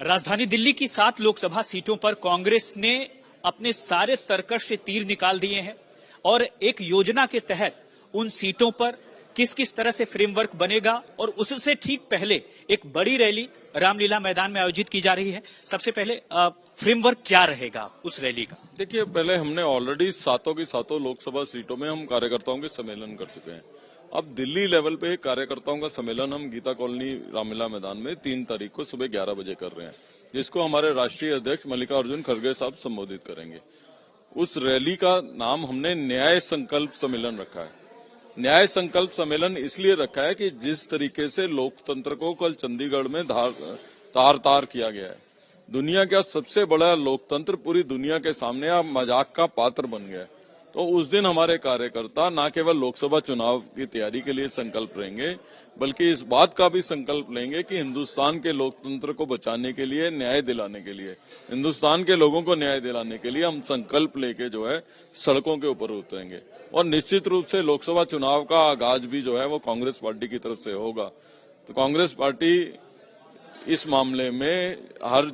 राजधानी दिल्ली की 7 लोकसभा सीटों पर कांग्रेस ने अपने सारे तरकश से तीर निकाल दिए हैं और एक योजना के तहत उन सीटों पर किस किस तरह से फ्रेमवर्क बनेगा और उससे ठीक पहले एक बड़ी रैली रामलीला मैदान में आयोजित की जा रही है। सबसे पहले फ्रेमवर्क क्या रहेगा उस रैली का? देखिए, पहले हमने ऑलरेडी सातों की सातों लोकसभा सीटों में हम कार्यकर्ताओं के सम्मेलन कर चुके हैं। अब दिल्ली लेवल पे कार्यकर्ताओं का सम्मेलन हम गीता कॉलोनी रामलीला मैदान में 3 तारीख को सुबह 11 बजे कर रहे हैं, जिसको हमारे राष्ट्रीय अध्यक्ष मल्लिकार्जुन खड़गे साहब संबोधित करेंगे। उस रैली का नाम हमने न्याय संकल्प सम्मेलन रखा है। न्याय संकल्प सम्मेलन इसलिए रखा है कि जिस तरीके से लोकतंत्र को कल चंडीगढ़ में तार किया गया है, दुनिया का सबसे बड़ा लोकतंत्र पूरी दुनिया के सामने अब मजाक का पात्र बन गया है। तो उस दिन हमारे कार्यकर्ता न केवल लोकसभा चुनाव की तैयारी के लिए संकल्प लेंगे, बल्कि इस बात का भी संकल्प लेंगे कि हिंदुस्तान के लोकतंत्र को बचाने के लिए, न्याय दिलाने के लिए, हिंदुस्तान के लोगों को न्याय दिलाने के लिए हम संकल्प लेके जो है सड़कों के ऊपर उतरेंगे। और निश्चित रूप से लोकसभा चुनाव का आगाज भी जो है वो कांग्रेस पार्टी की तरफ से होगा। तो कांग्रेस पार्टी इस मामले में हर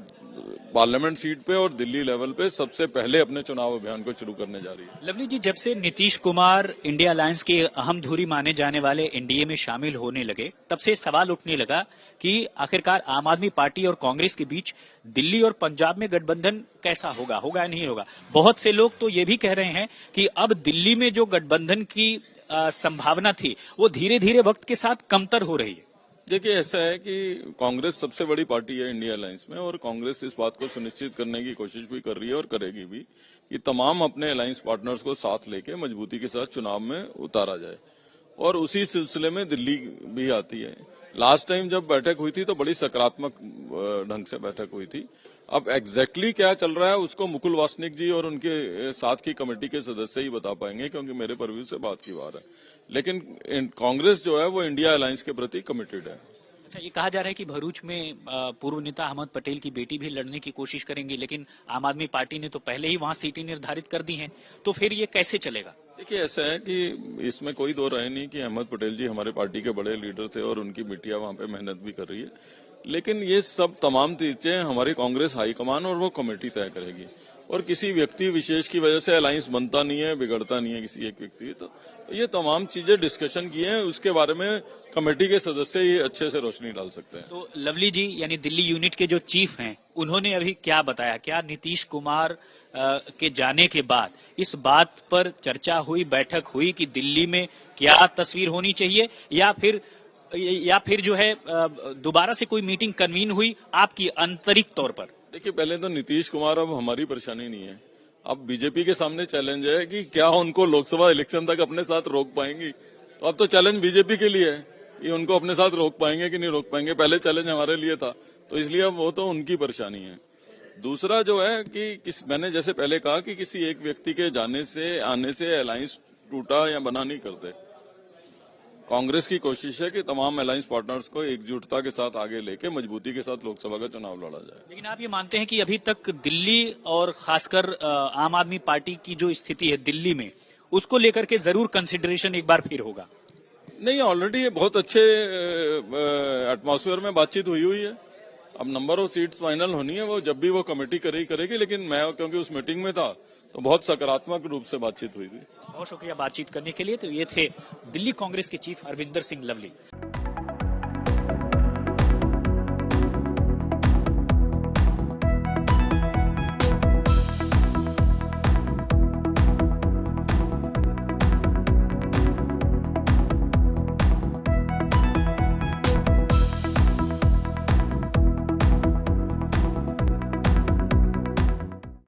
पार्लियामेंट सीट पे और दिल्ली लेवल पे सबसे पहले अपने चुनाव अभियान को शुरू करने जा रही है। लवली जी, जब से नीतीश कुमार इंडिया अलायंस के अहम धुरी माने जाने वाले एनडीए में शामिल होने लगे, तब से सवाल उठने लगा कि आखिरकार आम आदमी पार्टी और कांग्रेस के बीच दिल्ली और पंजाब में गठबंधन कैसा होगा या नहीं होगा। बहुत से लोग तो ये भी कह रहे हैं कि अब दिल्ली में जो गठबंधन की संभावना थी वो धीरे धीरे वक्त के साथ कमतर हो रही है। देखिए, ऐसा है कि कांग्रेस सबसे बड़ी पार्टी है इंडिया अलायंस में, और कांग्रेस इस बात को सुनिश्चित करने की कोशिश भी कर रही है और करेगी भी कि तमाम अपने अलायंस पार्टनर्स को साथ लेके मजबूती के साथ चुनाव में उतारा जाए। और उसी सिलसिले में दिल्ली भी आती है। लास्ट टाइम जब बैठक हुई थी तो बड़ी सकारात्मक ढंग से बैठक हुई थी। अब एग्जैक्टली क्या चल रहा है उसको मुकुल वासनिक जी और उनके साथ की कमेटी के सदस्य ही बता पाएंगे, क्योंकि मेरे परव्यू से बात की बात है। लेकिन कांग्रेस जो है वो इंडिया अलायंस के प्रति कमिटेड है। अच्छा, ये कहा जा रहा है कि भरूच में पूर्व नेता अहमद पटेल की बेटी भी लड़ने की कोशिश करेंगी, लेकिन आम आदमी पार्टी ने तो पहले ही वहां सीटें निर्धारित कर दी हैं, तो फिर ये कैसे चलेगा? देखिए, ऐसा है कि इसमें कोई दो राय नहीं कि अहमद पटेल जी हमारे पार्टी के बड़े लीडर थे और उनकी बिटिया वहां पे मेहनत भी कर रही है। लेकिन ये सब तमाम चीजें हमारी कांग्रेस हाईकमान और वो कमेटी तय करेगी। और किसी व्यक्ति विशेष की वजह से अलायंस बनता नहीं है, बिगड़ता नहीं है किसी एक व्यक्ति। तो ये तमाम चीजें डिस्कशन की हैं, उसके बारे में कमेटी के सदस्य ही अच्छे से रोशनी डाल सकते हैं। तो लवली जी, यानी दिल्ली यूनिट के जो चीफ हैं, उन्होंने अभी क्या बताया? क्या नीतीश कुमार के जाने के बाद इस बात पर चर्चा हुई, बैठक हुई कि दिल्ली में क्या तस्वीर होनी चाहिए, या फिर जो है दोबारा से कोई मीटिंग कन्वीन हुई आपकी आंतरिक तौर पर? देखिए, पहले तो नीतीश कुमार अब हमारी परेशानी नहीं है। अब बीजेपी के सामने चैलेंज है कि क्या उनको लोकसभा इलेक्शन तक अपने साथ रोक पाएंगी। तो अब तो चैलेंज बीजेपी के लिए है कि उनको अपने साथ रोक पाएंगे कि नहीं रोक पाएंगे। पहले चैलेंज हमारे लिए था, तो इसलिए अब वो तो उनकी परेशानी है। दूसरा जो है कि मैंने जैसे पहले कहा कि किसी एक व्यक्ति के जाने से आने से अलायंस टूटा या बना नहीं करते। कांग्रेस की कोशिश है कि तमाम अलायंस पार्टनर्स को एकजुटता के साथ आगे लेके मजबूती के साथ लोकसभा का चुनाव लड़ा जाए। लेकिन आप ये मानते हैं कि अभी तक दिल्ली और खासकर आम आदमी पार्टी की जो स्थिति है दिल्ली में, उसको लेकर के जरूर कंसिडरेशन एक बार फिर होगा? नहीं, ऑलरेडी ये बहुत अच्छे एटमॉस्फेयर में बातचीत हुई है। अब नंबर ऑफ सीट्स फाइनल होनी है, वो जब भी वो कमेटी करेगी। लेकिन मैं क्योंकि उस मीटिंग में था तो बहुत सकारात्मक रूप से बातचीत हुई थी। बहुत शुक्रिया बातचीत करने के लिए। तो ये थे दिल्ली कांग्रेस के चीफ अरविंदर सिंह लवली।